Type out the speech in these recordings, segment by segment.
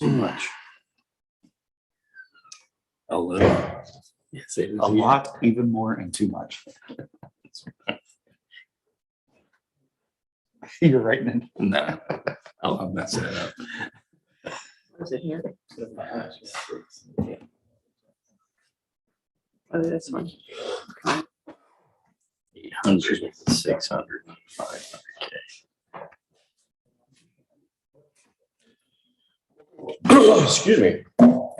Too much. A little. Yes, it is. A lot, even more, and too much. You're writing it. No, I'll mess that up. Was it here? Oh, this one. 800, 600, 500K. Excuse me.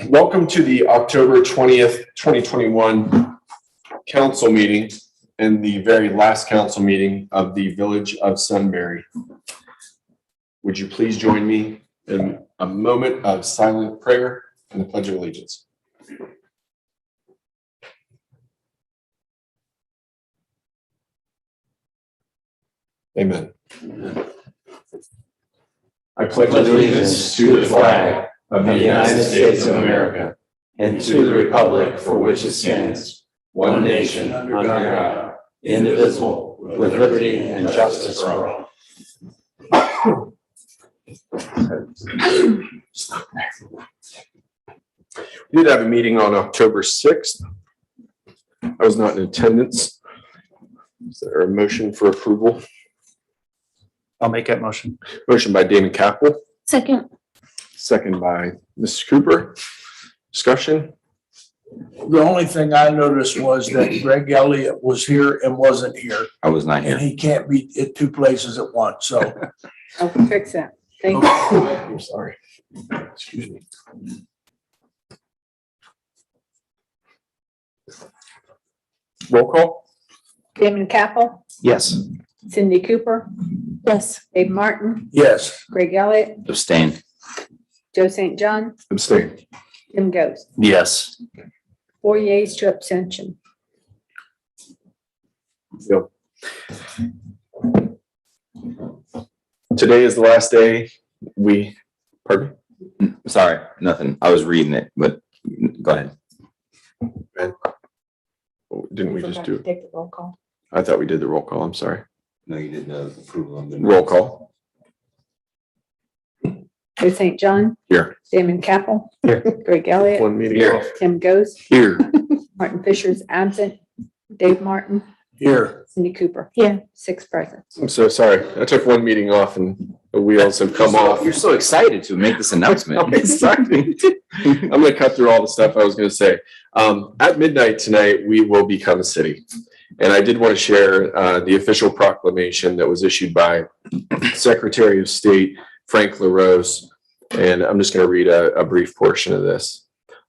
Welcome to the October 20th, 2021 council meeting and the very last council meeting of the Village of Sunbury. Would you please join me in a moment of silent prayer and the Pledge of Allegiance? Amen. I pledge allegiance to the flag of the United States of America and to the republic for which it stands, one nation under God, indivisible, with liberty and justice for all. We did have a meeting on October 6th. I was not in attendance. Is there a motion for approval? I'll make that motion. Motion by Damon Capel, Second. second by Mrs. Cooper. Discussion? The only thing I noticed was that Greg Elliott was here and wasn't here, I was not and here. he can't be at two places at once, so. I'll fix that. Thank you. I'm sorry. Excuse me. Roll call? Damon Capel, Yes. Cindy Cooper, Yes. Dave Martin, Yes, Greg Elliott, Abstain. Joe St. John, Abstain. Tim Goes. Yes. 4 yeas to abstention. Yep. Today is the last day pardon? Sorry, nothing. I was reading it, but go ahead. Didn't we just do it? Take the roll call. I thought we did the roll call. I'm sorry. No, you did the approval of the Roll call. Joe St. John, Here. Damon Capel, Here. Greg Elliott, One meeting Here. off. Tim Goes, Here. Martin Fisher's absent, Dave Martin, here. Cindy Cooper. Yeah. 6 present. I'm so sorry. I took one meeting off and the wheels have come off. You're so excited to make this announcement. I'm excited. I'm going to cut through all the stuff I was going to say. At midnight tonight, we will become a city. And I did want to share the official proclamation that was issued by Secretary of State Frank LaRose. And I'm just going to read a brief portion of this.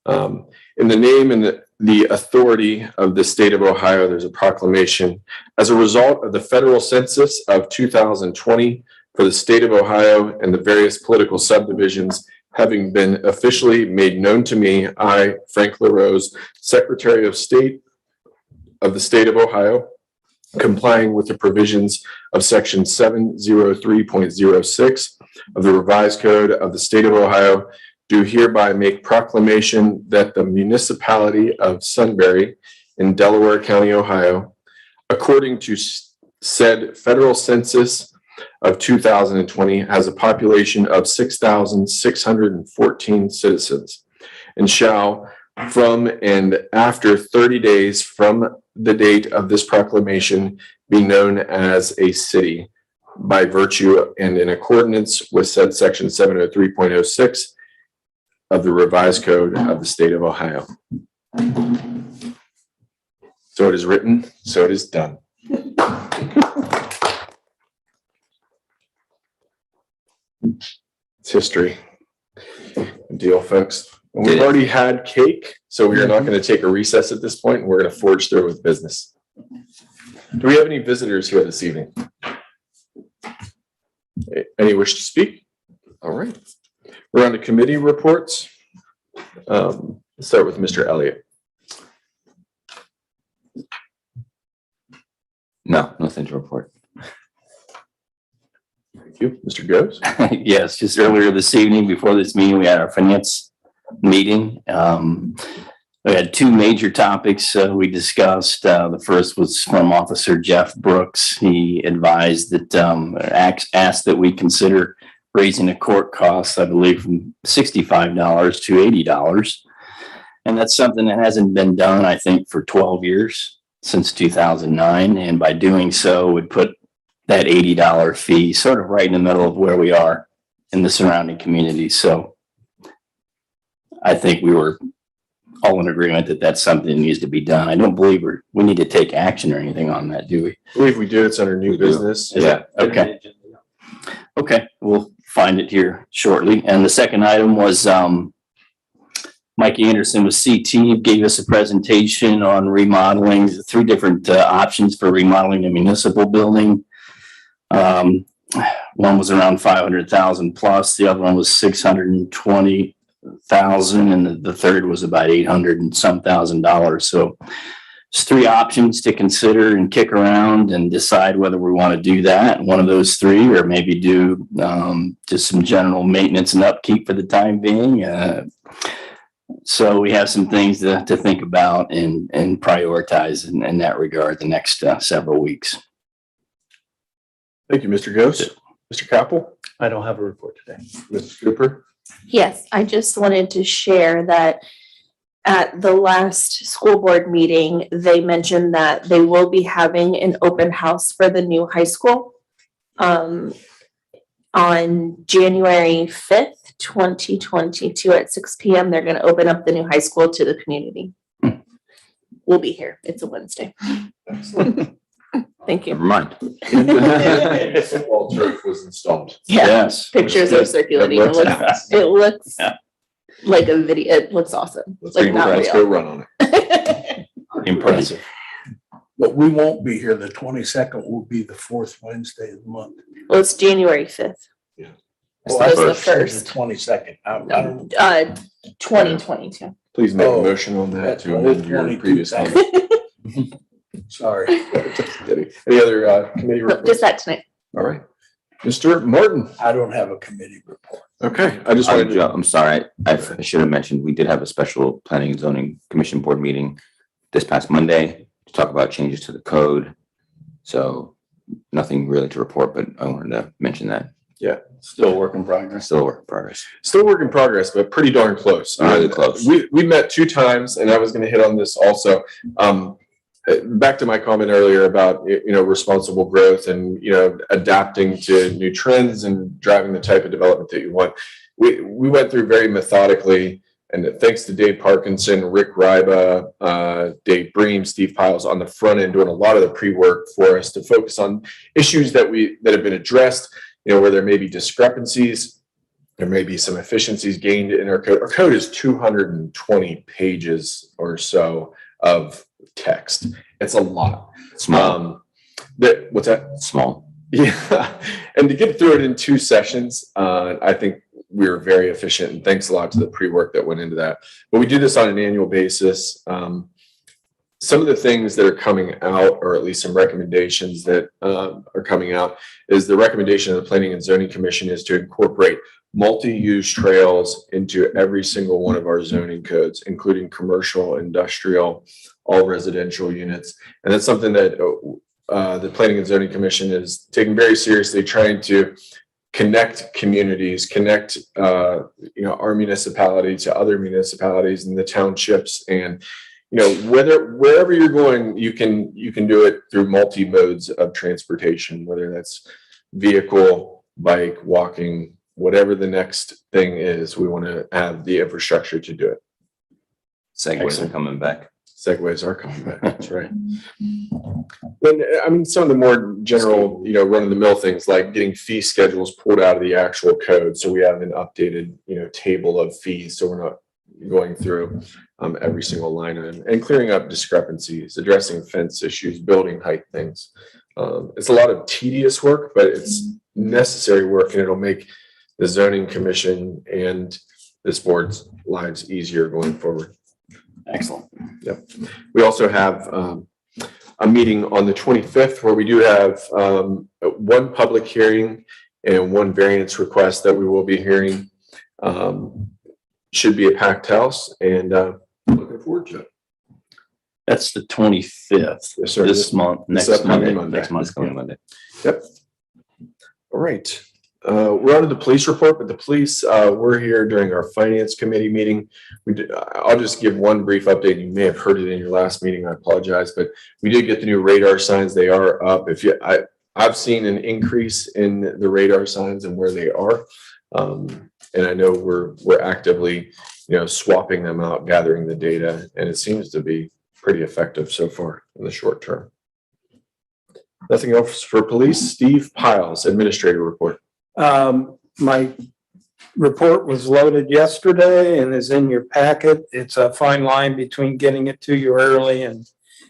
In the name and the authority of the state of Ohio, there's a proclamation. As a result of the federal census of 2020 for the state of Ohio and the various political subdivisions having been officially made known to me, I, Frank LaRose, Secretary of State of the state of Ohio, complying with the provisions of section 703.06 of the revised code of the state of Ohio, do hereby make proclamation that the municipality of Sunbury in Delaware County, Ohio, according to said federal census of 2020, has a population of 6,614 citizens, and shall, from and after 30 days from the date of this proclamation, be known as a city by virtue and in accordance with said section 703.06 of the revised code of the state of Ohio. So it is written, so it is done. It's history. Good deal, folks. And we've already had cake, so we are not going to take a recess at this point, and we're going to forge through with business. Do we have any visitors here this evening? Any wish to speak? All right. We're on to committee reports. Let's start with Mr. Elliott. No, nothing to report. Thank you. Mr. Goes? Yes, just earlier this evening, before this meeting, we had our finance meeting. We had two major topics we discussed. The first was from Officer Jeff Brooks. He advised that, asked that we consider raising the court costs, I believe, from $65 to $80. And that's something that hasn't been done, I think, for 12 years, since 2009. And by doing so, would put that $80 fee sort of right in the middle of where we are in the surrounding communities. So I think we were all in agreement that that's something that needs to be done. I don't believe we need to take action or anything on that, do we? I believe we do. It's under new We do. business. Yeah. Okay. Okay, we'll find it here shortly. And the second item was Mike Anderson with CT gave us a presentation on remodeling, 3 different options for remodeling the municipal building. One was around 500,000 plus, the other one was 620,000, and the third was about 800 and some $1,000. So it's 3 options to consider and kick around and decide whether we want to do that, one of those 3, or maybe do just some general maintenance and upkeep for the time being. So we have some things to think about and prioritize in that regard the next several weeks. Thank you, Mr. Ghost. Mr. Capel, I don't have a report today. Mr. Cooper. Yes, I just wanted to share that at the last school board meeting, they mentioned that they will be having an open house for the new high school on January 5th, 2022 at 6 p.m. They're going to open up the new high school to the community. We'll be here. It's a Wednesday. Thank you. Never mind. Football turf was installed. Yeah, Yes. pictures are circulating. It looks Yeah. like a video. It looks awesome. Let's Like not go real. run on it. Impressive. But we won't be here. The 22nd will be the 4th Wednesday of the month. Well, it's January 5th. Oh, That was the first. first. The 22nd. I don't. 2022. Please make a Oh, motion on that that's to the amend whole your 22 previous thing. comment. Sorry. Just kidding. Any other committee Nope, reports? just that tonight. All right. Mr. Martin. I don't have a committee report. Okay, I just wanted to. I'm sorry. I should have mentioned, we did have a special planning and zoning commission board meeting this past Monday to talk about changes to the code. So nothing really to report, but I wanted to mention that. Still a work in progress. Still a work in progress. Still work in progress, but pretty darn close. Really close. We met 2 times, and I was going to hit on this also. Back to my comment earlier about, responsible growth and, adapting to new trends and driving the type of development that you want. We went through very methodically, and thanks to Dave Parkinson, Rick Ryba, Dave Bream, Steve Piles on the front end doing a lot of the pre-work for us to focus on issues that have been addressed, where there may be discrepancies. There may be some efficiencies gained in our code. Our code is 220 pages or so of text. It's a lot. Small. What's that? Small. Yeah. And to get through it in 2 sessions, I think we were very efficient, and thanks a lot to the pre-work that went into that. But we do this on an annual basis. Some of the things that are coming out, or at least some recommendations that are coming out, is the recommendation of the Planning and Zoning Commission is to incorporate multi-use trails into every single one of our zoning codes, including commercial, industrial, all residential units. And that's something that the Planning and Zoning Commission is taking very seriously, trying to connect communities, connect our municipality to other municipalities and the townships. And wherever you're going, you can do it through multi modes of transportation, whether that's vehicle, bike, walking, whatever the next thing is. We want to have the infrastructure to do it. Segways are coming back. Segways are coming back. That's right. Then, some of the more general, run-of-the-mill things like getting fee schedules pulled out of the actual code, so we have an updated, table of fees, so we're not going through every single line item, and clearing up discrepancies, addressing fence issues, building height things. It's a lot of tedious work, but it's necessary work, and it'll make the zoning commission and this board's lives easier going forward. Excellent. Yep. We also have a meeting on the 25th where we do have 1 public hearing and 1 variance request that we will be hearing. Should be a packed house, and looking forward to it. That's the 25th. Yes, sir. This month, this next upcoming Monday. Monday. Next month. This coming Monday. Yep. All right. We're on to the police report, but the police were here during our finance committee meeting. I'll just give one brief update. You may have heard it in your last meeting. I apologize, but we did get the new radar signs. They are up. I've seen an increase in the radar signs and where they are. And I know we're actively, swapping them out, gathering the data, and it seems to be pretty effective so far in the short term. Nothing else for police. Steve Piles, administrator report. My report was loaded yesterday and is in your packet. It's a fine line between getting it to you early and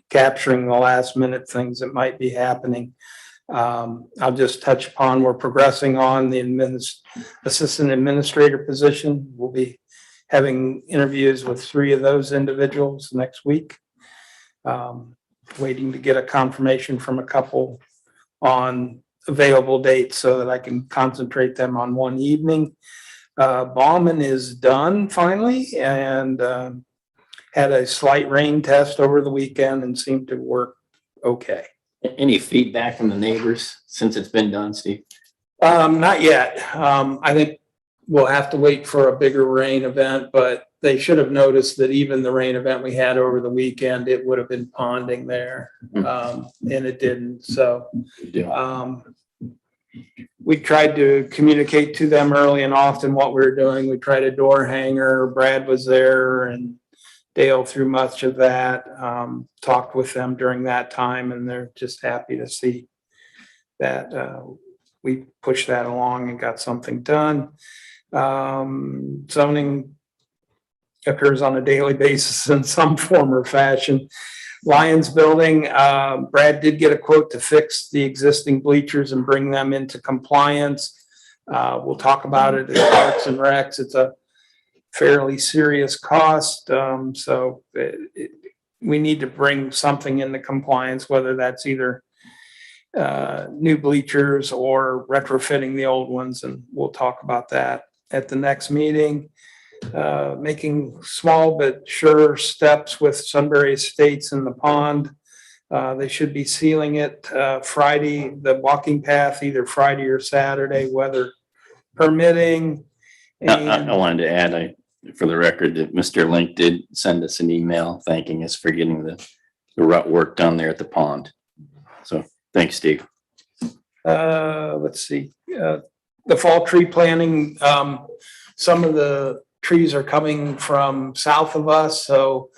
capturing the last minute things that might be happening. I'll just touch upon, we're progressing on the assistant administrator position. We'll be having interviews with 3 of those individuals next week. Waiting to get a confirmation from a couple on available dates so that I can concentrate them on one evening. Bauman is done finally and had a slight rain test over the weekend and seemed to work okay. Any feedback from the neighbors since it's been done, Steve? Not yet. I think we'll have to wait for a bigger rain event, but they should have noticed that even the rain event we had over the weekend, it would have been ponding there. And it didn't. So we tried to communicate to them early and often what we were doing. We tried a door hanger. Brad was there and Dale through much of that. Talked with them during that time, and they're just happy to see that we pushed that along and got something done. Zoning occurs on a daily basis in some form or fashion. Lions building, Brad did get a quote to fix the existing bleachers and bring them into compliance. We'll talk about it at Parks and Recs. It's a fairly serious cost. So we need to bring something into compliance, whether that's either new bleachers or retrofitting the old ones. And we'll talk about that at the next meeting. Making small but sure steps with Sunbury Estates in the pond. They should be sealing it Friday, the walking path, either Friday or Saturday, weather permitting. I wanted to add, for the record, that Mr. Link did send us an email thanking us for getting the rut work done there at the pond. So thanks, Steve. Let's see. The fall tree planting, some of the trees are coming from south of us. So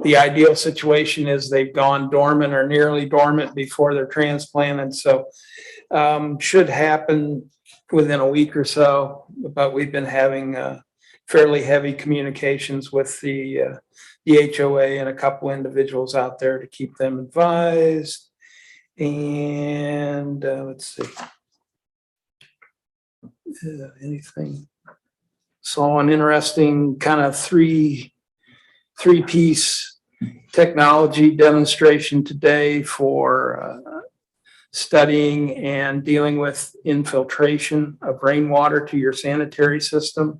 the ideal situation is they've gone dormant or nearly dormant before they're transplanted. So should happen within a week or so, but we've been having fairly heavy communications with the HOA and a couple individuals out there to keep them advised. And let's see. Anything? Saw an interesting kind of three-piece technology demonstration today for studying and dealing with infiltration of rainwater to your sanitary system.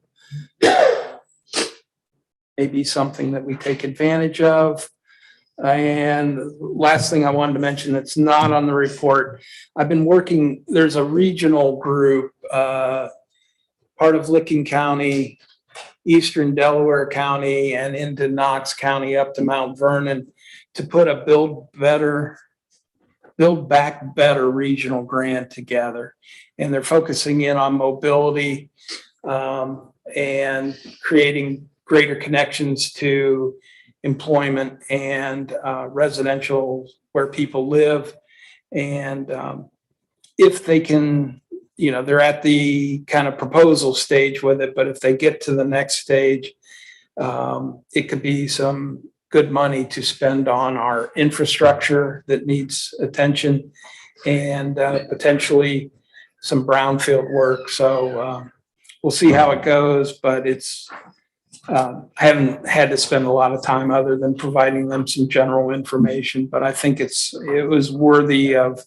Maybe something that we take advantage of. And last thing I wanted to mention that's not on the report, I've been working, there's a regional group, part of Licking County, Eastern Delaware County, and into Knox County up to Mount Vernon to put a Build Back Better regional grant together. And they're focusing in on mobility and creating greater connections to employment and residential where people live. And if they can, they're at the kind of proposal stage with it, but if they get to the next stage, it could be some good money to spend on our infrastructure that needs attention and potentially some brownfield work. So we'll see how it goes, but I haven't had to spend a lot of time other than providing them some general information, but I think it was worthy of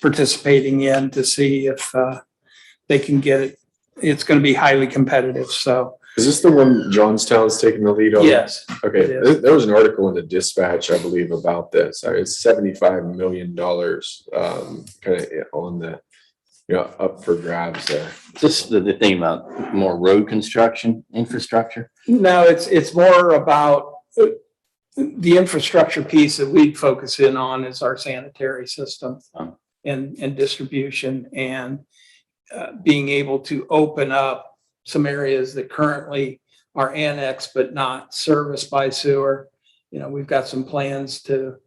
participating in to see if they can get it. It's going to be highly competitive. So is this the one Johnstown's taking the lead on? yes. Okay. There was an article in the Dispatch, I believe, about this. It's $75 million kind of on up for grabs there. Just the thing about more road construction, infrastructure. No, it's more about the infrastructure piece that we focus in on is our sanitary system Oh. and distribution and being able to open up some areas that currently are annexed but not serviced by sewer. You know, we've got some plans to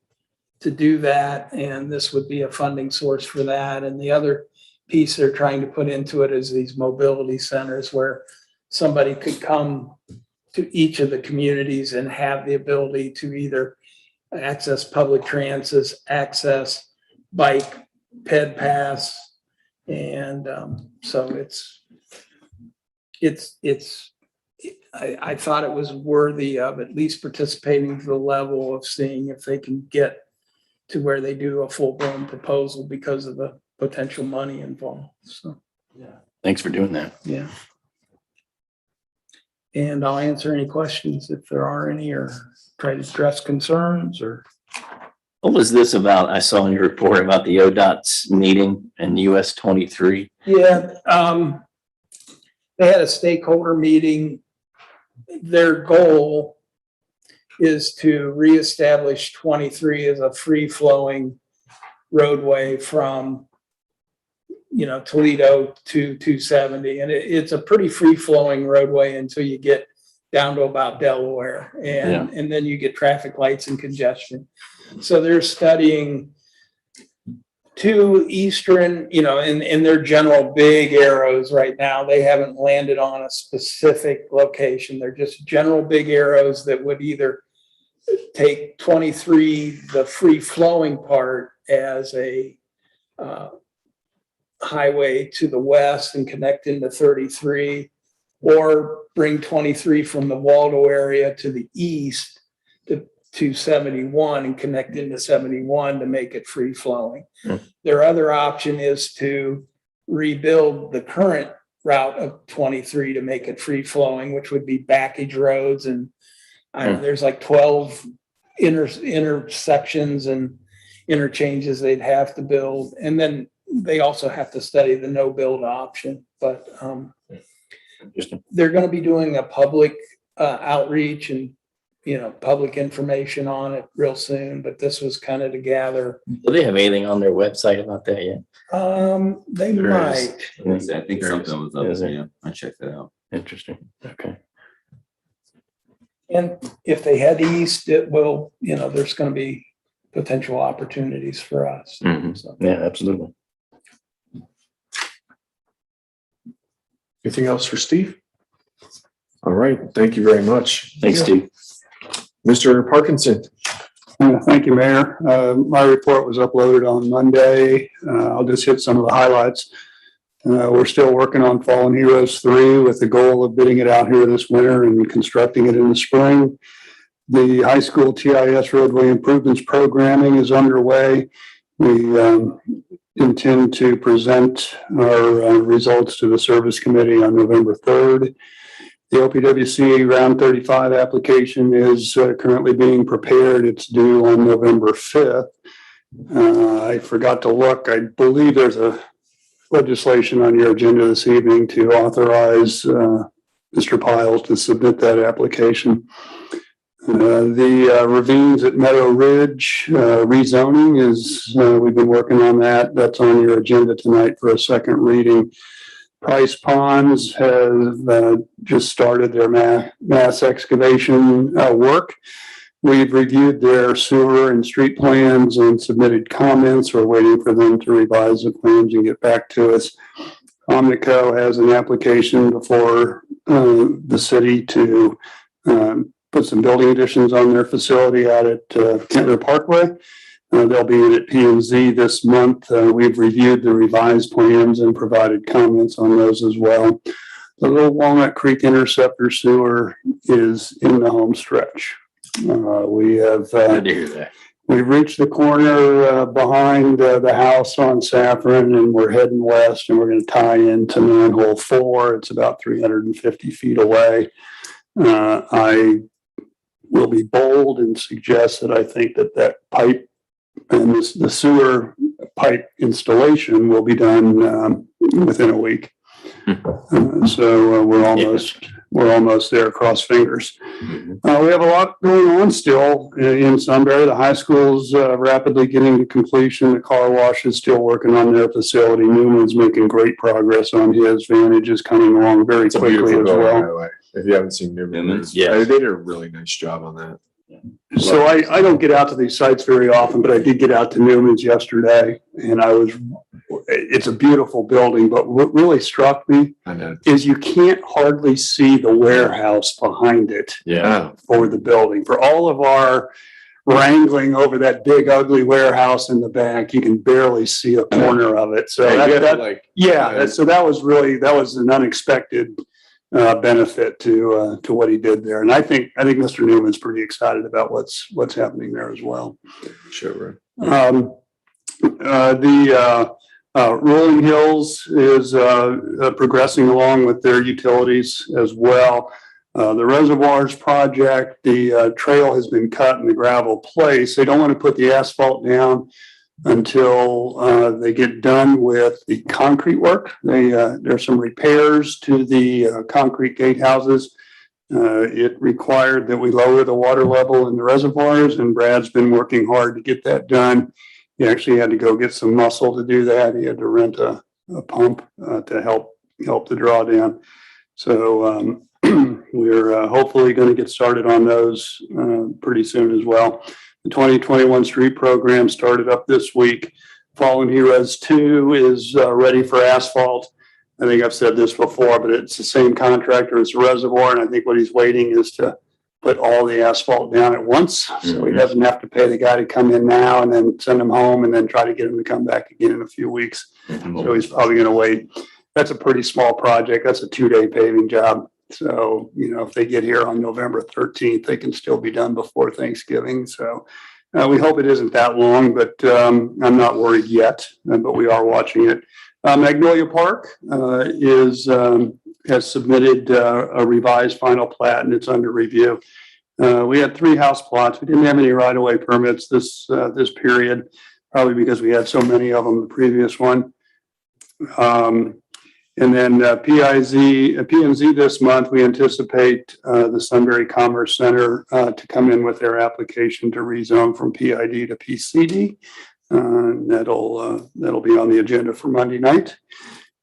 do that, and this would be a funding source for that. And the other piece they're trying to put into it is these mobility centers where somebody could come to each of the communities and have the ability to either access public transit, access bike, ped pass. And so I thought it was worthy of at least participating to the level of seeing if they can get to where they do a full-blown proposal because of the potential money involved. So, Thanks for doing that. yeah. And I'll answer any questions if there are any, or try to address concerns or. What was this about? I saw in your report about the ODOT's meeting in US 23. Yeah, they had a stakeholder meeting. Their goal is to reestablish 23 as a free-flowing roadway from, Toledo to 270. And it's a pretty free-flowing roadway until you get down to about Delaware. And then you get traffic lights and congestion. So they're studying two eastern, in their general big arrows right now. They haven't landed on a specific location. They're just general big arrows that would either take 23, the free flowing part, as a highway to the west and connect into 33, or bring 23 from the Waldo area to the east to 71 and connect into 71 to make it free flowing. Their other option is to rebuild the current route of 23 to make it free flowing, which would be backage roads. And there's like 12 intersections and interchanges they'd have to build. And then they also have to study the no build option. But they're going to be doing a public outreach and public information on it real soon, but this was kind of to gather. Do they have anything on their website about that yet? They There might. I think something was Is up, there? yeah, I checked that out. Interesting. Okay. And if they head east, it will, there's going to be potential opportunities for us. Mhm. So, Yeah, absolutely. Anything else for Steve? All right, thank you very much. Thanks, Steve. Mr. Parkinson. Thank you, Mayor. My report was uploaded on Monday. I'll just hit some of the highlights. We're still working on Fallen Heroes 3 with the goal of bidding it out here this winter and constructing it in the spring. The high school TIS roadway improvements programming is underway. We intend to present our results to the service committee on November 3rd. The OPWC Round 35 application is currently being prepared. It's due on November 5th. I forgot to look. I believe there's a legislation on your agenda this evening to authorize Mr. Piles to submit that application. The ravines at Meadow Ridge rezoning is, we've been working on that. That's on your agenda tonight for a second reading. Price Ponds have just started their mass excavation work. We've reviewed their sewer and street plans and submitted comments. We're waiting for them to revise the plans and get back to us. Omnico has an application before the city to put some building additions on their facility out at Kentner Parkway. They'll be in at P&Z this month. We've reviewed the revised plans and provided comments on those as well. The Little Walnut Creek Interceptor Sewer is in the home stretch. We have Good to hear that. we've reached the corner behind the house on Saffron, and we're heading west, and we're going to tie into manhole 4. It's about 350 feet away. I will be bold and suggest that I think that pipe and the sewer pipe installation will be done within a week. So we're almost there, cross fingers. We have a lot going on still in Sunbury. The high school's rapidly getting to completion. The car wash is still working on their facility. Newman's making great progress on his. Vantage is coming along very It's a quickly beautiful as building, by well. the way. If you haven't seen Newman's, Yes. they did a really nice job on that. So I don't get out to these sites very often, but I did get out to Newman's yesterday, and it's a beautiful building, but what really struck me I know. is you can't hardly see the warehouse behind it Yeah. for the building. For all of our wrangling over that big ugly warehouse in the back, you can barely see a corner of it. So so that was an unexpected benefit to what he did there. And I think Mr. Newman's pretty excited about what's happening there as well. Sure. Rolling Hills is progressing along with their utilities as well. The reservoirs project, the trail has been cut and the gravel placed. They don't want to put the asphalt down until they get done with the concrete work. There's some repairs to the concrete gatehouses. It required that we lower the water level in the reservoirs, and Brad's been working hard to get that done. He actually had to go get some muscle to do that. He had to rent a pump to help the drawdown. So we're hopefully going to get started on those pretty soon as well. The 2021 street program started up this week. Fallen Heroes 2 is ready for asphalt. I think I've said this before, but it's the same contractor as the reservoir, and I think what he's waiting is to put all the asphalt down at once, so he doesn't have to pay the guy to come in now and then send him home and then try to get him to come back again in a few weeks. So he's probably going to wait. That's a pretty small project. That's a 2-day paving job. So, if they get here on November 13th, they can still be done before Thanksgiving. So we hope it isn't that long, but I'm not worried yet, but we are watching it. Magnolia Park has submitted a revised final plat, and it's under review. We had 3 house plots. We didn't have any right-of-way permits this period, probably because we had so many of them the previous one. And then P&Z this month, we anticipate the Sunbury Commerce Center to come in with their application to rezone from PID to PCD. That'll be on the agenda for Monday night.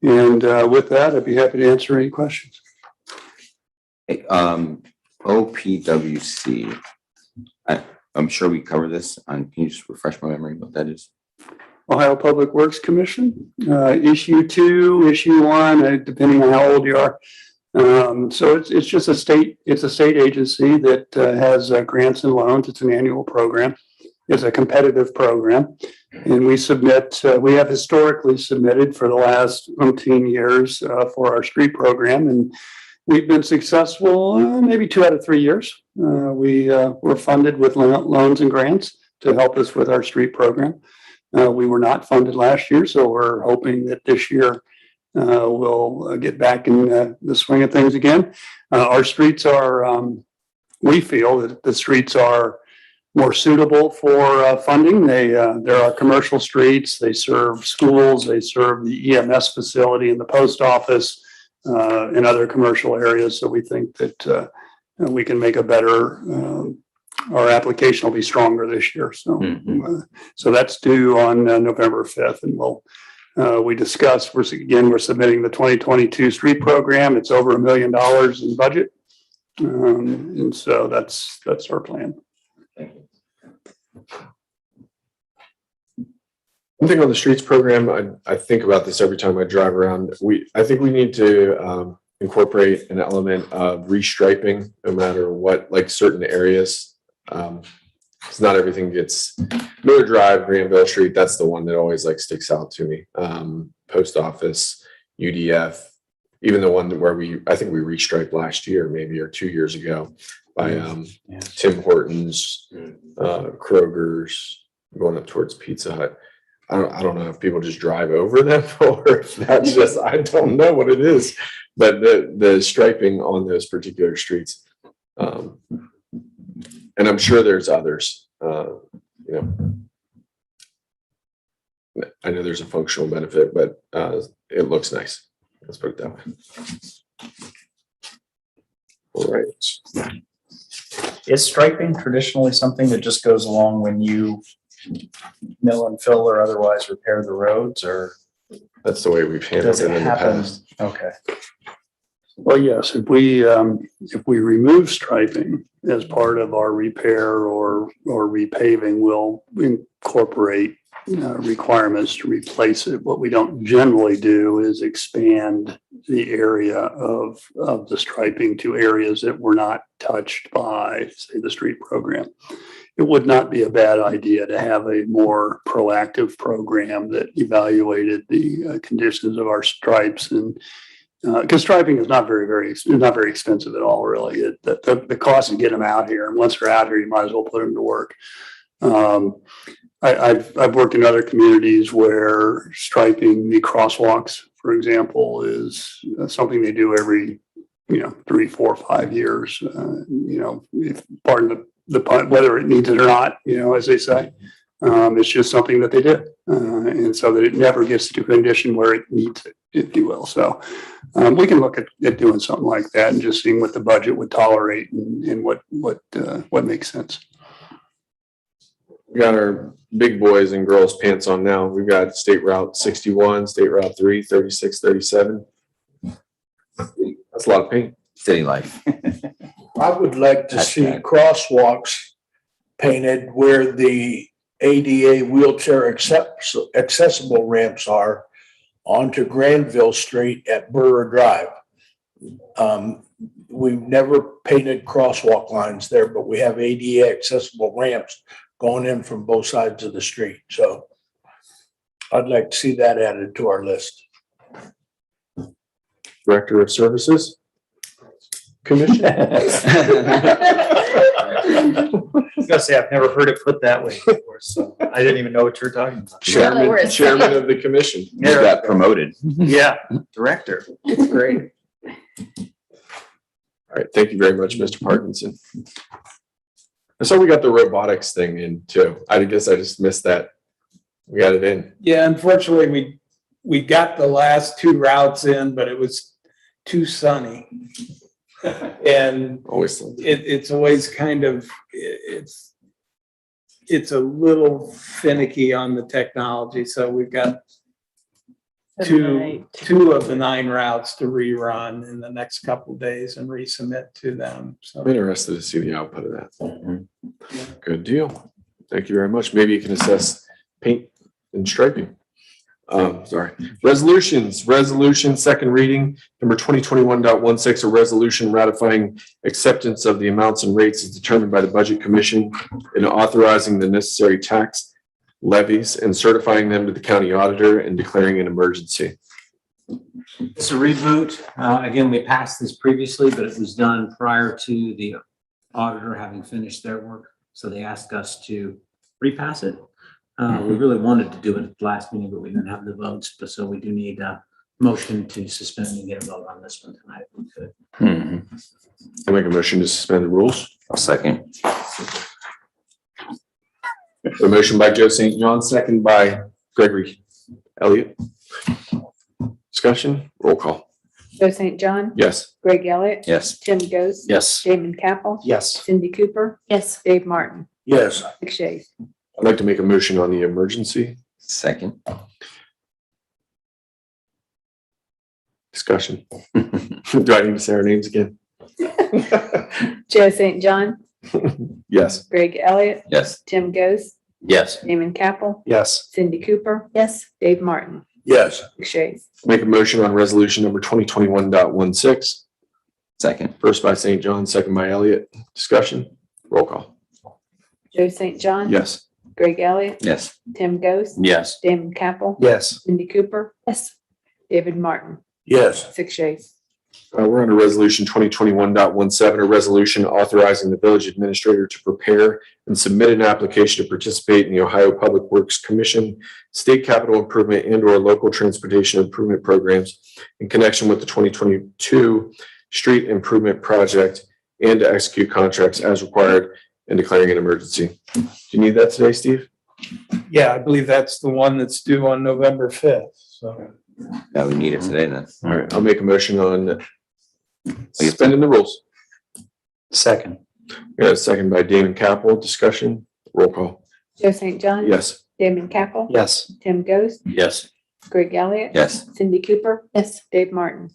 And with that, I'd be happy to answer any questions. Hey, OPWC. I'm sure we covered this. Can you just refresh my memory what that is? Ohio Public Works Commission, issue 2, issue 1, depending on how old you are. So it's just a state agency that has grants and loans. It's an annual program. It's a competitive program. And we have historically submitted for the last 18 years for our street program. And we've been successful maybe 2 out of 3 years. We were funded with loans and grants to help us with our street program. We were not funded last year, so we're hoping that this year we'll get back in the swing of things again. Our streets we feel that the streets are more suitable for funding. There are commercial streets. They serve schools. They serve the EMS facility and the post office and other commercial areas. So we think that we can make a better our application will be stronger this year. So, so that's due on November 5th. And we're submitting the 2022 street program. It's over $1 million in budget. And so that's our plan. One thing on the streets program, I think about this every time I drive around. I think we need to incorporate an element of restriping no matter what, like certain areas. Because not everything gets Miller Drive, Granville Street. That's the one that always sticks out to me. Post office, UDF, even the one where I think we restriped last year, maybe, or 2 years ago by Tim Hortons, Kroger's, going up towards Pizza Hut. I don't know if people just drive over them or if that's just, I don't know what it is, but the striping on those particular streets. And I'm sure there's others, I know there's a functional benefit, but it looks nice. Let's put it that way. All right. Is striping traditionally something that just goes along when you mill and fill or otherwise repair the roads, or That's the way we've handled does it it in the happen? past. Okay. Well, yes, if we remove striping as part of our repair or repaving, we'll incorporate requirements to replace it. What we don't generally do is expand the area of the striping to areas that were not touched by, say, the street program. It would not be a bad idea to have a more proactive program that evaluated the conditions of our stripes, and because striping is not very expensive at all, really. The cost of getting them out here, and once they're out here, you might as well put them to work. I've worked in other communities where striping the crosswalks, for example, is something they do every 3, 4, 5 years. If pardon the pun, whether it needs it or not, as they say, it's just something that they do, and so that it never gets to a condition where it needs it, if you will. So we can look at doing something like that and just seeing what the budget would tolerate and what makes sense. We got our big boys and girls pants on now. We've got State Route 61, State Route 3, 36, 37. That's a lot of paint. City life. I would like to see Hashtag. crosswalks painted where the ADA wheelchair accessible ramps are onto Granville Street at Burr Drive. We've never painted crosswalk lines there, but we have ADA accessible ramps going in from both sides of the street. So I'd like to see that added to our list. Director of Services Commission. I was gonna say, I've never heard it put that way before, so I didn't even know what you were talking about. Chairman of the commission. You got promoted. Yeah, director. Great. All right, thank you very much, Mr. Parkinson. And so we got the robotics thing in too. I guess I just missed that. We got it in. Yeah, unfortunately, we got the last 2 routes in, but it was too sunny. And Always. it's always kind of, it's a little finicky on the technology. So we've got two of the 9 routes to rerun in the next couple of days and resubmit to them. So I'm interested to see the output of that. Good deal. Thank you very much. Maybe you can assess paint and striping. Sorry. Resolutions. Resolution, second reading, number 2021.16, a resolution ratifying acceptance of the amounts and rates as determined by the Budget Commission and authorizing the necessary tax levies and certifying them to the county auditor and declaring an emergency. It's a reboot. Again, we passed this previously, but it was done prior to the auditor having finished their work. So they asked us to repass it. We really wanted to do it at the last meeting, but we didn't have the votes. But so we do need a motion to suspend and get a vote on this one tonight. if we could. I make a motion to suspend the rules. I'll second. A motion by Joe St. John, second by Gregory Elliott. Discussion, roll call. Joe St. John, Yes. Greg Elliott, Yes. Tim Ghost, Yes. Damon Capel, Yes. Cindy Cooper, Yes. Dave Martin, Yes, 6 yeas. I'd like to make a motion on the emergency. Second. Discussion. Do I need to say our names again? Joe St. John, Yes. Greg Elliott, Yes. Tim Ghost, Yes. Damon Capel, Yes. Cindy Cooper, Yes. Dave Martin, yes, 6 yeas. Make a motion on resolution number 2021.16. Second. First by St. John, second by Elliott. Discussion, roll call. Joe St. John, Yes. Greg Elliott, Yes. Tim Ghost, Yes. Damon Capel, Yes. Cindy Cooper, Yes. David Martin, yes, 6 yeas. We're under resolution 2021.17, a resolution authorizing the village administrator to prepare and submit an application to participate in the Ohio Public Works Commission state capital improvement and or local transportation improvement programs in connection with the 2022 street improvement project and to execute contracts as required and declaring an emergency. Do you need that today, Steve? Yeah, I believe that's the one that's due on November 5th. So Yeah, we need it today then. All right, I'll make a motion on suspending the rules. Second. We got a second by Damon Capel. Discussion, roll call. Joe St. John. Yes. Damon Capel. Yes. Tim Ghost, Yes. Greg Elliott. Yes. Cindy Cooper, Yes. Dave Martin,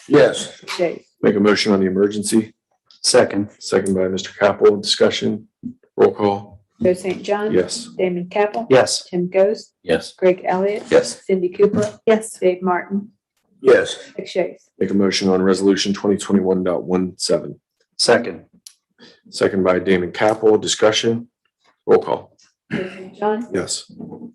Yes. Rick Chase. Make a motion on the emergency. Second. Second by Mr. Capel. Discussion, roll call. Joe St. John. Yes. Damon Capel. Yes. Tim Ghost, Yes. Greg Elliott. Yes. Cindy Cooper, Yes. Dave Martin, Yes. Rick Chase. Make a motion on resolution 2021.17. Second. Second by Damon Capel. Discussion, roll call. Joe St. John. Yes.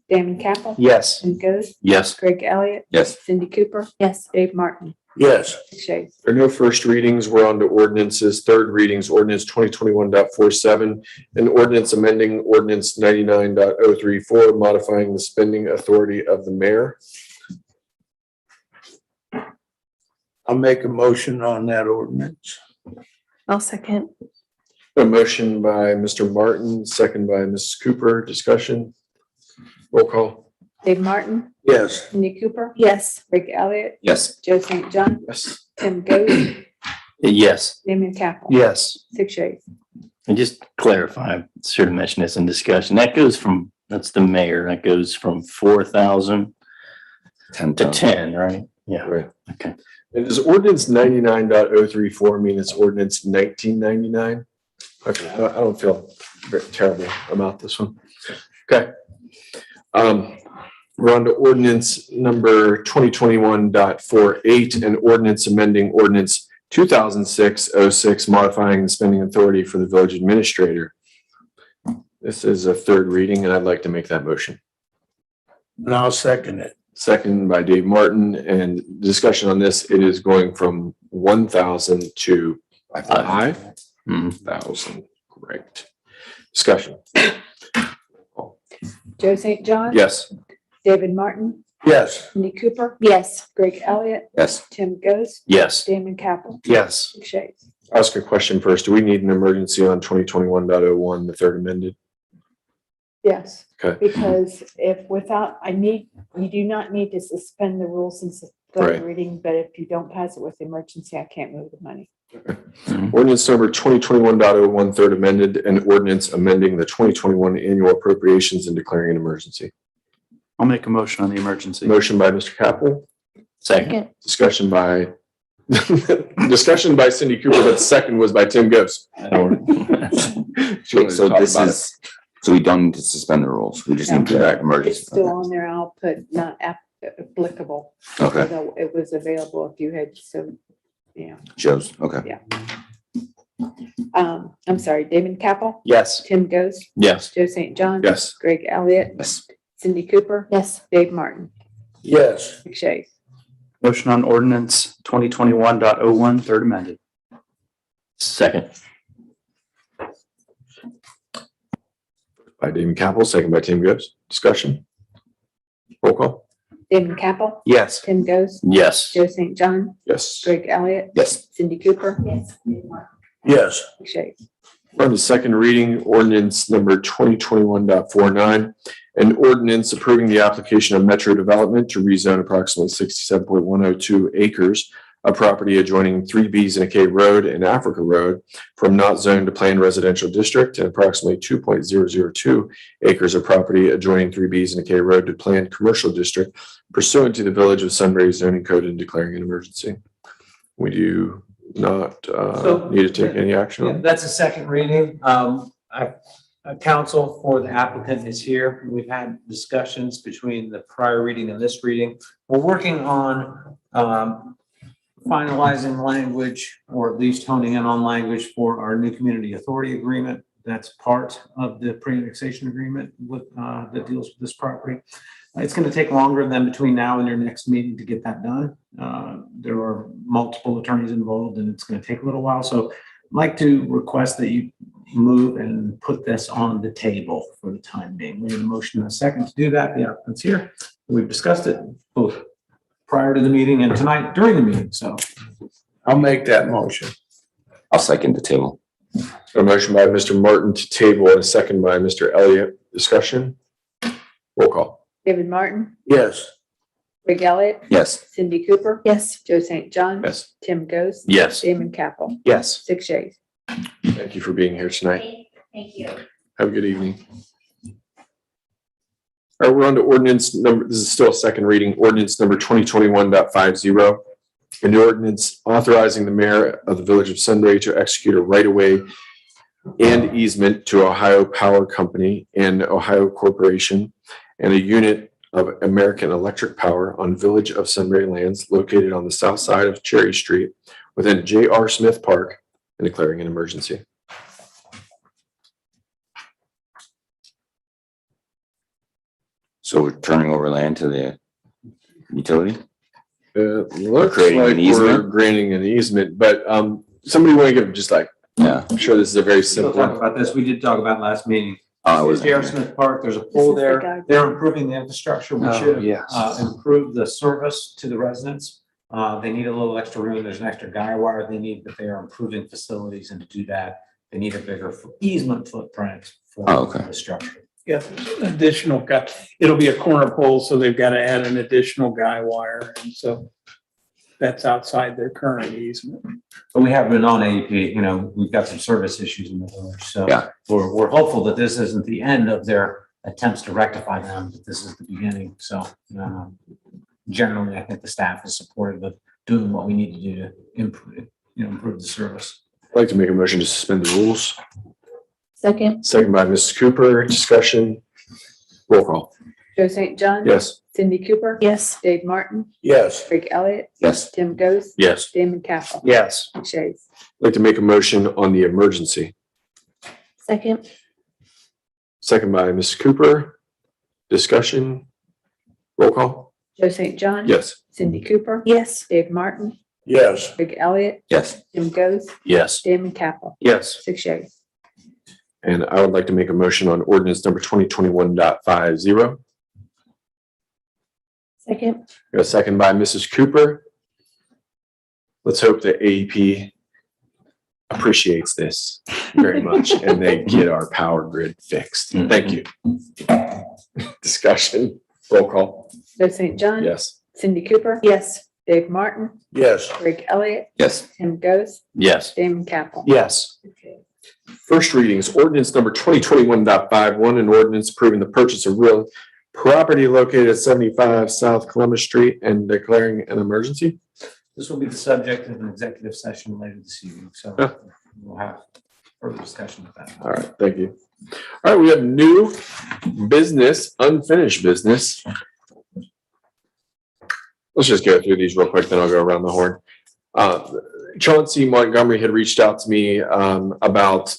Damon Capel. Yes. Tim Ghost, Yes. Greg Elliott. Yes. Cindy Cooper, Yes. Dave Martin, Yes. Rick Chase. There are no first readings. We're on to ordinances. Third readings, ordinance 2021.47, an ordinance amending ordinance 99.034, modifying the spending authority of the mayor. I'll make a motion on that ordinance. I'll second. A motion by Mr. Martin, second by Mrs. Cooper. Discussion. Roll call. Dave Martin, Yes. Cindy Cooper, Yes. Greg Elliott, Yes. Joe St. John, Yes. Tim Ghost, Yes. Damon Capel. Yes. Rick Chase. And just to clarify, I should have mentioned this in discussion. That's the mayor. That goes from 4,000 10 to 10, right? Yeah. Right. Okay. And does ordinance 99.034 mean it's ordinance 1999? Okay, I don't feel very terrible about this one. Okay. We're on to ordinance number 2021.48, an ordinance amending ordinance 2006-06, modifying the spending authority for the village administrator. This is a third reading, and I'd like to make that motion. And I'll second it. Second by Dave Martin, and discussion on this, it is going from 1,000 to 5,000. Great. Discussion. Joe St. John. Yes. David Martin, Yes. Cindy Cooper, Yes. Greg Elliott, Yes. Tim Ghost, Yes. Damon Capel, Yes. Rick Chase. Ask a question first. Do we need an emergency on 2021.01, the third amended? Yes, Okay. because if without, you do not need to suspend the rules since the Right. third reading, but if you don't pass it with emergency, I can't move the money. Ordinance number 2021.01, third amended, and ordinance amending the 2021 annual appropriations and declaring an emergency. I'll make a motion on the emergency. Motion by Mr. Capel, Second. discussion by discussion by Cindy Cooper, but the second was by Tim Ghost. So this is, so we don't need to suspend the rules. We just need to do that It's emergency. still on there. I'll put not applicable. Okay. Although it was available if you had, so, yeah. Shows. Okay. I'm sorry, Damon Capel, Yes. Tim Ghost, Yes. Joe St. John. Yes. Greg Elliott, Yes. Cindy Cooper, Yes. Dave Martin, Yes. Rick Chase. Motion on ordinance 2021.01, third amended. Second. By Damon Capel, second by Tim Ghost. Discussion. Roll call. Damon Capel, Yes. Tim Ghost, Yes. Joe St. John, Yes. Greg Elliott, Yes. Cindy Cooper, Yes. Yes. Rick Chase. We're on the second reading, ordinance number 2021.49, an ordinance approving the application of Metro Development to rezone approximately 67.102 acres of property adjoining 3Bs and a K Road and Africa Road from not zoned to planned residential district, and approximately 2.002 acres of property adjoining 3Bs and a K Road to planned commercial district pursuant to the Village of Sunbury zoning code and declaring an emergency. We do not need to take any action on. That's a second reading. Counsel for the applicant is here. We've had discussions between the prior reading and this reading. We're working on finalizing language, or at least honing in on language for our new community authority agreement. That's part of the pre-annexation agreement with that deals with this property. It's going to take longer than between now and your next meeting to get that done. There are multiple attorneys involved, and it's going to take a little while. So I'd like to request that you move and put this on the table for the time being. We have a motion and a second to do that. The applicant's here. We've discussed it both prior to the meeting and tonight during the meeting. So I'll make that motion. I'll second the table. A motion by Mr. Martin to table and a second by Mr. Elliott. Discussion. Roll call. David Martin, Yes. Greg Elliott, Yes. Cindy Cooper, Yes. Joe St. John, Yes. Tim Ghost, Yes. Damon Capel, Yes. 6 yeas. Thank you for being here tonight. Thank you. Have a good evening. All right, we're on to ordinance number, this is still a second reading, ordinance number 2021.50. An ordinance authorizing the mayor of the village of Sunbury to execute a right-of-way and easement to Ohio Power Company and Ohio Corporation and a unit of American Electric Power on Village of Sunbury lands located on the south side of Cherry Street within J.R. Smith Park and declaring an emergency. So we're turning over land to the utility? Looks creating an like we're easement? granting an easement, but somebody want to give just like, Yeah. I'm sure this is a very We'll talk simple. about this. We did talk about last meeting. I was J.R. Smith Park, there's a pole is the there. guy. They're improving the infrastructure, which should yes. improve the service to the residents. They need a little extra room. There's an extra guy wire they need, but they are improving facilities, and to do that, they need a bigger easement footprint for Oh, okay. the structure. Yeah, additional guy, it'll be a corner pole, so they've got to add an additional guy wire, and so that's outside their current easement. But we have been on AEP, you know, we've got some service issues in the village, so Yeah. we're hopeful that this isn't the end of their attempts to rectify them, but this is the beginning. So generally, I think the staff is supportive of doing what we need to do to improve the service. I'd like to make a motion to suspend the rules. Second. Second by Mrs. Cooper, discussion. Roll call. Joe St. John. Yes. Cindy Cooper. Yes. Dave Martin, Yes. Greg Elliott, Yes. Tim Ghost, Yes. Damon Capel, Yes. 6 yeas. I'd like to make a motion on the emergency. Second. Second by Mrs. Cooper, discussion. Roll call. Joe St. John. Yes. Cindy Cooper, Yes. Dave Martin, Yes. Greg Elliott, Yes. Tim Ghost, Yes. Damon Capel, Yes. 6 yeas. And I would like to make a motion on ordinance number 2021.50. Second. Got a second by Mrs. Cooper. Let's hope that AEP appreciates this very much and they get our power grid fixed. Thank you. Discussion, roll call. Joe St. John. Yes. Cindy Cooper. Yes. Dave Martin, Yes. Greg Elliott, Yes. Tim Ghost, Yes. Damon Capel. Yes. 6 yeas. First readings, ordinance number 2021.51, an ordinance approving the purchase of real property located at 75 South Columbus Street and declaring an emergency. This will be the subject of an executive session later this evening, so Yeah. we'll have further discussion of that. All right, thank you. All right, we have new business, unfinished business. Let's just go through these real quick, then I'll go around the horn. Chauncey Montgomery had reached out to me about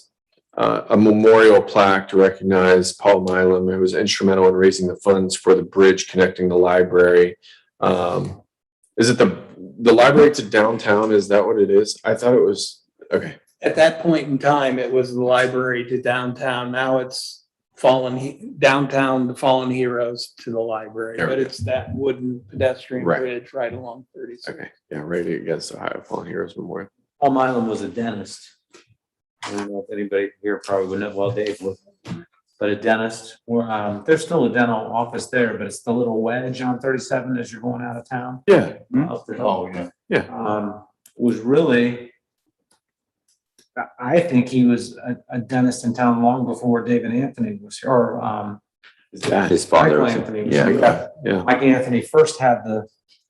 a memorial plaque to recognize Paul Milam, who was instrumental in raising the funds for the bridge connecting the library. Is it the library to downtown? Is that what it is? I thought it was, okay. At that point in time, it was the library to downtown. Now it's downtown, the fallen heroes to the library, There we but go. it's that wooden pedestrian Right. bridge right along 36. Okay, yeah, right against Ohio Fallen Heroes Memorial. Paul Milam was a dentist. I don't know if anybody here probably would know, well, Dave would, but a dentist. There's still a dental office there, but it's the little wedge on 37 as you're going out of town. Yeah. Up the hill. Yeah. Was really, I think he was a dentist in town long before David Anthony was here, or His father. Michael was- Anthony was Yeah. here. Yeah. Mike Anthony first had the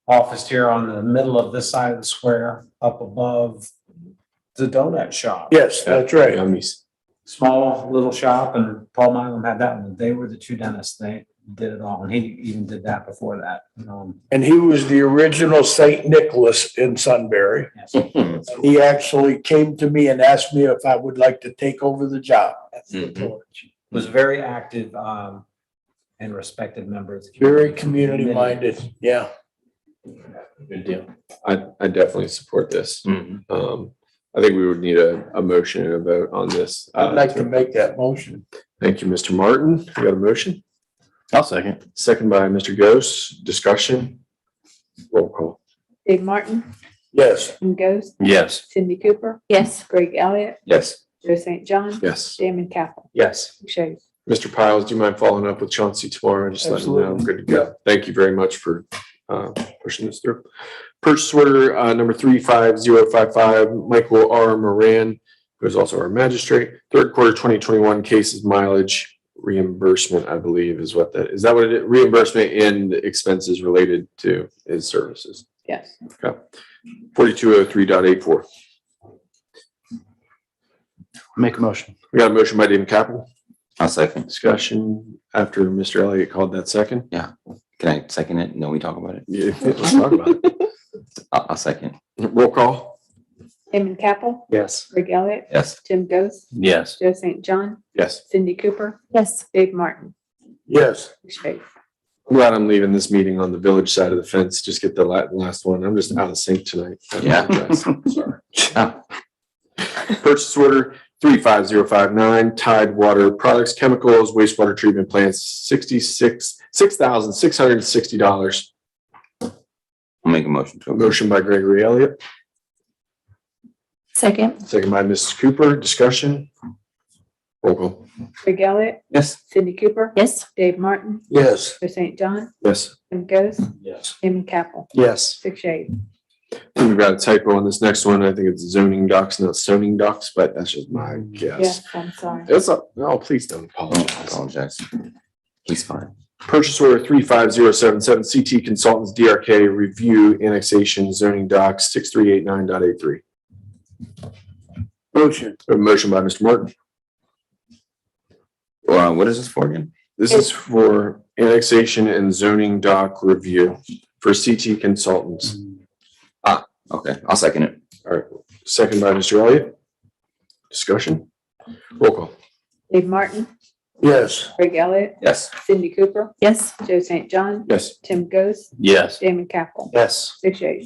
office here on the middle of this side of the square, up above the donut shop. Yes, that's right. Yummies. Small little shop, and Paul Milam had that one. They were the two dentists. They did it all, and he even did that before that. And he was the original Saint Nicholas in Sunbury. Yes. He actually came to me and asked me if I would like to take over the job. Was very active and respected member of the Very community minded. Yeah. Good deal. I definitely support this. Mhm. I think we would need a motion and a vote on this. I'd like to make that motion. Thank you, Mr. Martin. We got a motion. I'll second. Second by Mr. Ghost. Discussion. Roll call. Dave Martin, Yes. Tim Ghost, Yes. Cindy Cooper, Yes. Greg Elliott, Yes. Joe St. John, Yes. Damon Capel, Yes. 6 yeas. Mr. Piles, do you mind following up with Chauncey tomorrow? Just let him know I'm good to go. Thank you very much for pushing this through. Purchase order number 35055, Michael R. Moran, who is also our magistrate. Third quarter 2021 cases mileage reimbursement, I believe, is what that is. That what it is? Reimbursement in expenses related to his services. Yes. Okay. 4203.84. Make a motion. We got a motion by David Capel. I'll second. Discussion after Mr. Elliott called that second. Can I second it? No, we talk about it. Yeah, let's talk about it. I'll second. Roll call. Damon Capel, Yes. Greg Elliott, Yes. Tim Goes, Yes. Joe St. John, Yes. Cindy Cooper, Yes. Dave Martin. Yes. Shay. I'm glad I'm leaving this meeting on the village side of the fence. Just get the last one. I'm just out of sync tonight. I Yeah. apologize. Sorry. Oh. Purchase order 35059, Tide Water Products, Chemicals, Wastewater Treatment Plants, $6,660. I'll make a motion to. Motion by Gregory Elliott, Second. second by Mrs. Cooper. Discussion. Roll call. Greg Elliott, Yes. Cindy Cooper, Yes. Dave Martin, Yes. Joe St. John, Yes. Tim Goes, Yes. Damon Capel. Yes. 6-8. We've got a typo on this next one. I think it's zoning docs, not zoning docs, but that's just my guess. Yes, I'm sorry. It's up. No, please don't I apologize. apologize. He's fine. Purchase order 35077, CT Consultants, DRK Review Annexation Zoning Docs 6389.83. Motion. A motion by Mr. Martin. What is this for again? This is for annexation and zoning doc review for CT Consultants. Okay, I'll second it. All right, second by Mr. Elliott. Discussion. Roll call. Dave Martin, Yes. Greg Elliott, Yes. Cindy Cooper, Yes. Joe St. John, Yes. Tim Goes, Yes. Damon Capel. Yes. 6-8.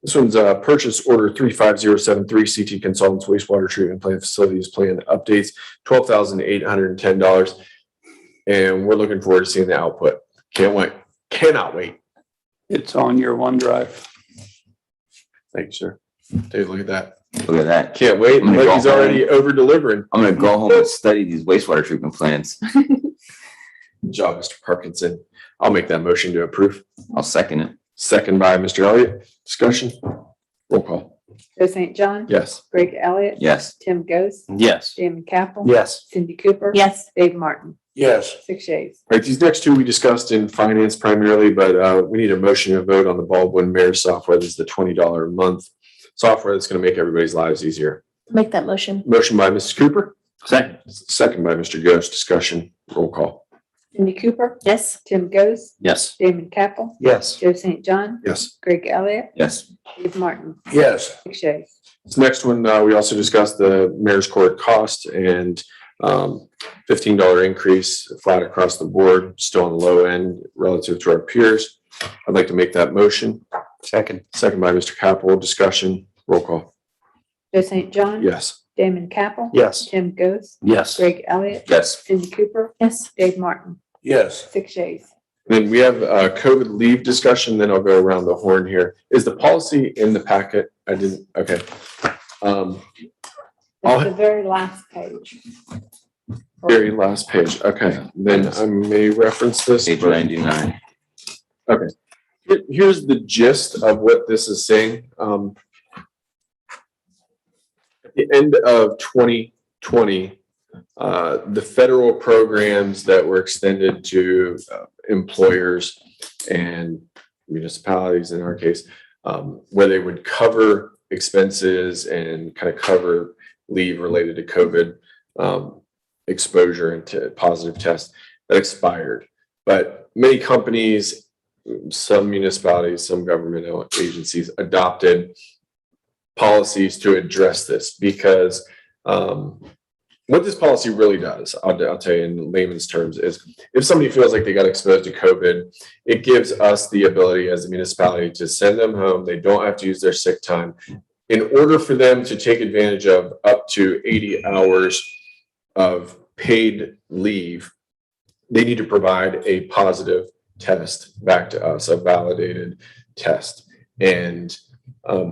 This one's purchase order 35073, CT Consultants Wastewater Treatment Plant Facilities Plan Updates, $12,810. And we're looking forward to seeing the output. Can't wait. Cannot wait. It's on your OneDrive. Thank you, sir. Take a look at that. Look at that. Can't wait. I'm gonna Like go he's already over delivering. I'm gonna go home and study these wastewater treatment plants. Good job, Mr. Parkinson. I'll make that motion to approve. I'll second it. Second by Mr. Elliott. Discussion. Roll call. Joe St. John, Yes. Greg Elliott, Yes. Tim Goes, Yes. Damon Capel. Yes. Cindy Cooper. Yes. Dave Martin. Yes. 6-8. All right, these next two we discussed in finance primarily, but we need a motion to vote on the Baldwin Mayor software. This is the $20 a month software that's going to make everybody's lives easier. Make that motion. Motion by Mrs. Cooper, Second. second by Mr. Ghost. Discussion. Roll call. Cindy Cooper, Yes. Tim Goes, Yes. Damon Capel, Yes. Joe St. John, Yes. Greg Elliott, Yes. Dave Martin. Yes. 6-8. This next one, we also discussed the mayor's court cost and $15 increase flat across the board, still on the low end relative to our peers. I'd like to make that motion. Second. Second by Mr. Capel. Discussion. Roll call. Joe St. John. Yes. Damon Capel. Yes. Tim Goes, Yes. Greg Elliott, Yes. Cindy Cooper, Yes. Dave Martin. Yes. 6-8. Then we have a COVID leave discussion, then I'll go around the horn here. Is the policy in the packet? I didn't, okay. It's the very last page. Very last page. Okay, then I may reference this. Page 99. Here's the gist of what this is saying. At the end of 2020, the federal programs that were extended to employers and municipalities, in our case, where they would cover expenses and kind of cover leave related to COVID exposure and to positive tests, that expired. But many companies, some municipalities, some government agencies adopted policies to address this because what this policy really does, I'll tell you in layman's terms, is if somebody feels like they got exposed to COVID, it gives us the ability as a municipality to send them home. They don't have to use their sick time. In order for them to take advantage of up to 80 hours of paid leave, they need to provide a positive test back to us, a validated test. And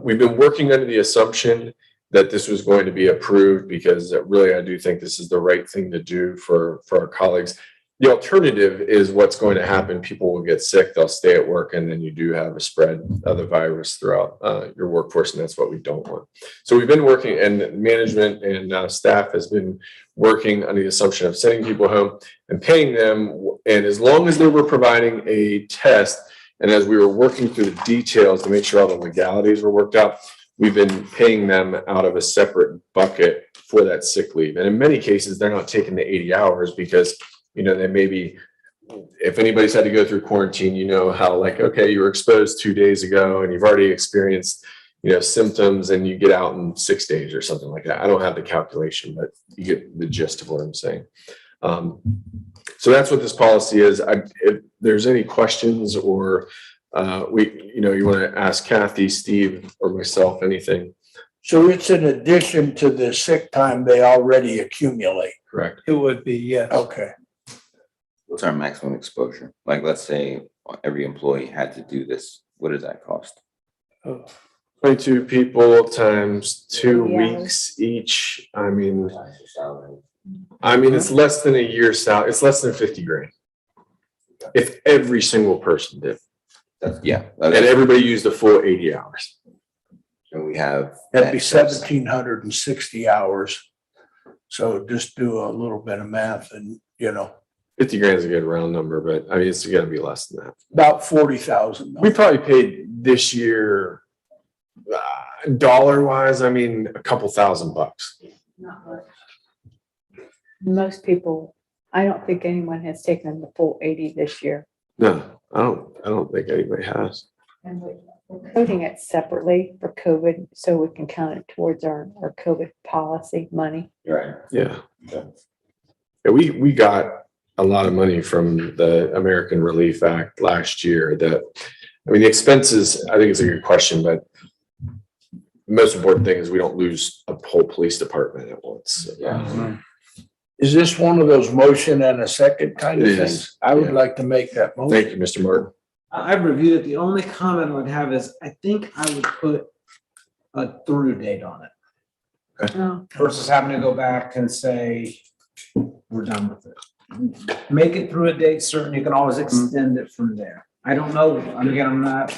we've been working under the assumption that this was going to be approved because really, I do think this is the right thing to do for our colleagues. The alternative is what's going to happen. People will get sick, they'll stay at work, and then you do have a spread of the virus throughout your workforce, and that's what we don't want. So we've been working, and management and staff has been working on the assumption of sending people home and paying them. And as long as they were providing a test, and as we were working through the details to make sure all the legalities were worked out, we've been paying them out of a separate bucket for that sick leave. And in many cases, they're not taking the 80 hours because they may be, if anybody's had to go through quarantine, how like, okay, you were exposed 2 days ago and you've already experienced, symptoms and you get out in 6 days or something like that. I don't have the calculation, but you get the gist of what I'm saying. So that's what this policy is. If there's any questions or you want to ask Kathy, Steve, or myself, anything. So it's in addition to the sick time they already accumulate. Correct. It would be, yes. Okay. What's our maximum exposure? Like, let's say every employee had to do this. What does that cost? 22 people times 2 Yeah. weeks each. I mean, it's less than a year's salary. It's less than 50 grand. If every single person did, Yeah. and everybody used the full 80 hours. And we have. That'd be 1,760 hours. So just do a little bit of math and, 50 grand is a good round number, but it's going to be less than that. about 40,000. We probably paid this year, dollar wise, a couple $1,000. Not much. Most people, I don't think anyone has taken the full 80 this year. No, I don't think anybody has. And we're coding it separately for COVID, so we can count it towards our COVID policy money. Right. Yeah. We got a lot of money from the American Relief Act last year. The expenses, I think it's a good question, but the most important thing is we don't lose a whole police department at once. Is this one of those motion and a second kind of It things? is, I would yeah. like to make that motion. Thank you, Mr. Martin. I've reviewed it. The only comment I would have is I think I would put a through date on it Oh, versus having to go back and say, we're done with it. Make it through a date certain. You can always extend it from there. I don't know. Again, I'm not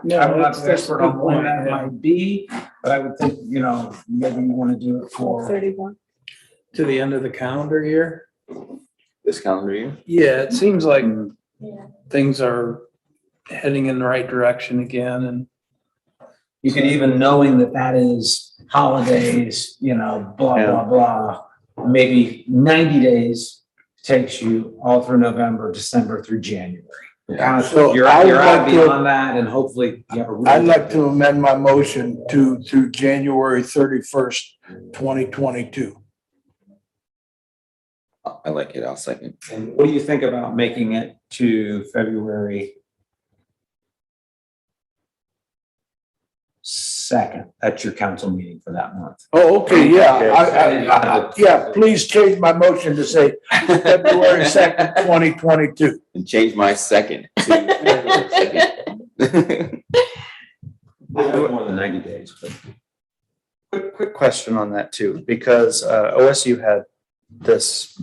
that's a expert on good when point, that yeah. might be, but I would think, maybe you want to do it for. 31. To the end of the calendar year. This calendar year? Yeah, it seems like Yeah. things are heading in the right direction again, and You could even, knowing that is holidays, blah, blah, blah, maybe 90 days takes you all through November, December through January. So You're I would out like to- beyond that and hopefully you have a. I'd like to amend my motion to January 31st, 2022. I like it. I'll second. And what do you think about making it to February 2nd? That's your council meeting for that month. Oh, okay, yeah. Yeah, please change my motion to say February 2nd, 2022. And change my second. More than 90 days, but. Quick question on that too, because OSU had this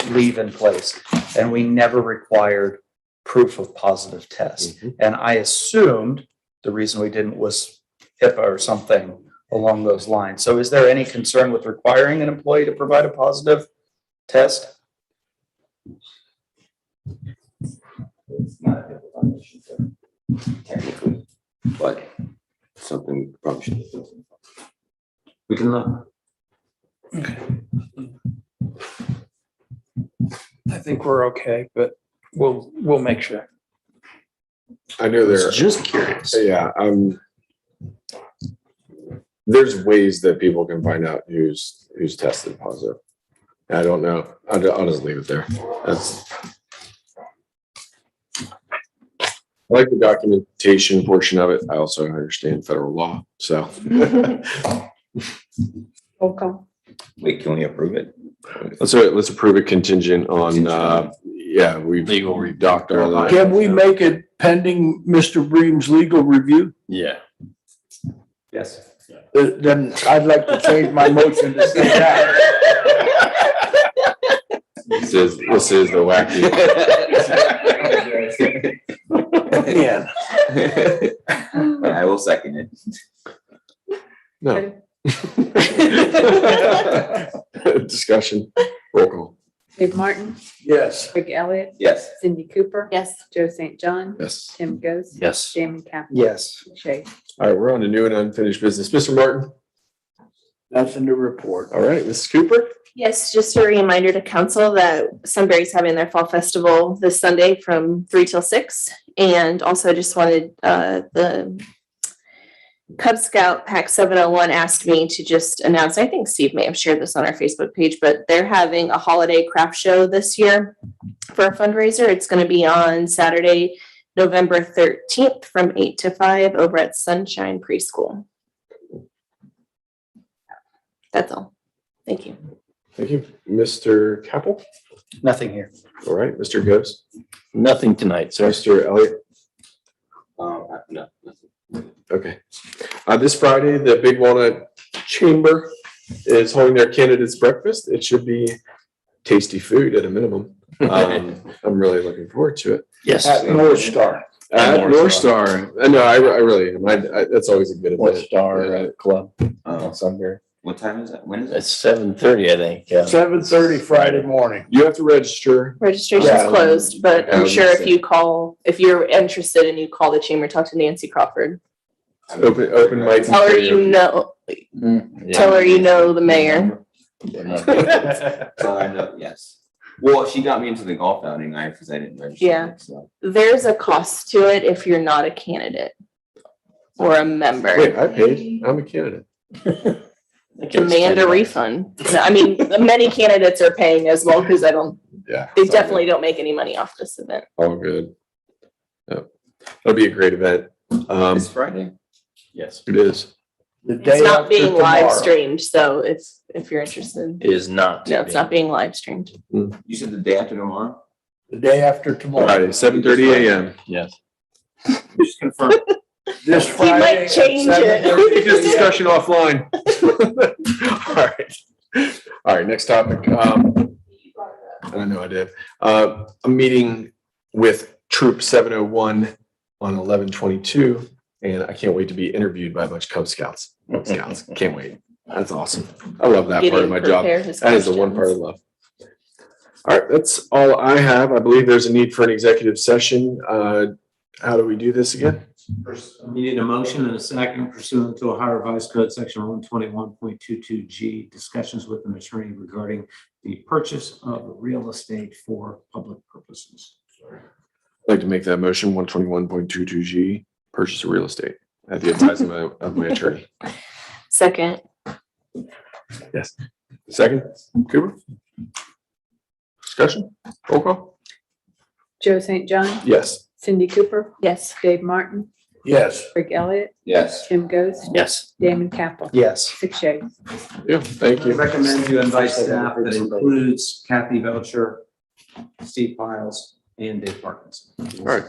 leave in place and we never required proof of positive test. And I assumed the reason we didn't was HIPAA or something along those lines. So is there any concern with requiring an employee to provide a positive test? It's not a HIPAA violation, technically, but something we probably should do. We can look. I think we're okay, but we'll make sure. I know there. Just curious. Yeah, there's ways that people can find out who's tested positive. I don't know. I'll just leave it there. I like the documentation portion of it. I also understand federal law, so. Roll call. Wait, can we approve it? Let's approve it contingent on, we've docked all that. Can we make it pending Mr. Bream's legal review? Yeah. Yes. Then I'd like to change my motion to say that. This is the wacky. Yeah. I will second it. No. Discussion, roll call. Dave Martin, Yes. Rick Elliott, Yes. Cindy Cooper. Yes. Joe St. John, Yes. Tim Ghost. Yes. Damon Captain. Yes. Shay. All right, we're on to new and unfinished business. Mr. Martin. Nothing to report. All right, Mrs. Cooper. Yes, just a reminder to council that Sunbury's having their fall festival this Sunday from 3 till 6. And also just wanted, the Cub Scout Pack 701 asked me to just announce, I think Steve may have shared this on our Facebook page, but they're having a holiday craft show this year for a fundraiser. It's going to be on Saturday, November 13th from 8 to 5 over at Sunshine Preschool. That's all. Thank you. Thank you. Mr. Capel. Nothing here. All right, Mr. Ghost. Nothing tonight, sir. Mr. Elliott. No. Okay. This Friday, the Big Walnut Chamber is holding their candidates breakfast. It should be tasty food at a minimum. I'm really looking forward to it. Yes. At North Star. At North Star. No, I really am. That's always a good North event. Star Club on Sunday. What time is that? When is it? It's 7:30, I think. Yeah. 7:30 Friday morning. You have to register. Registration's Yeah. closed, but Yeah, I I'm was sure gonna if say. you call, if you're interested and you call the chamber, talk to Nancy Crawford. Open mic. Tell her you know, tell her you know the mayor. I know, yes. Well, she got me into the golf outing, because I didn't register. Yeah. So. There's a cost to it if you're not a candidate or a member. Wait, I paid. I'm a candidate. Demand a refund. I mean, many candidates are paying as well because Yeah. they definitely don't make any money off this event. All good. Yep. That'll be a great event. This Friday? Yes. It is. The day It's not after being live tomorrow. streamed, so if you're interested. It is not. No, it's not being live streamed. You said the day after tomorrow? The day after tomorrow. Friday, 7:30 a.m. Yes. Just confirm. This He Friday. might at change it. 7:30. This discussion offline. All right. All right, next topic. I know I did. A meeting with Troop 701 on 11/22, and I can't wait to be interviewed by a bunch of Cub Scouts. Can't wait. That's awesome. I love that part of my job. That is the one part I love. All right, that's all I have. I believe there's a need for an executive session. How do we do this again? First, we need a motion and a second pursuant to Ohio Revised Code Section 121.22G, discussions with an attorney regarding the purchase of real estate for public purposes. I'd like to make that motion, 121.22G, purchase of real estate at the advisement of my attorney. Second. Yes. Second, Cooper? Discussion, roll call? Joe St. John, Yes. Cindy Cooper, Yes. Dave Martin, Yes. Rick Elliott, Yes. Tim Ghost, Yes. Damon Capel. Yes. 6 shares. Yeah, thank I you. recommend you invite staff that includes Kathy Belcher, Steve Piles, and Dave Parkinson. All right.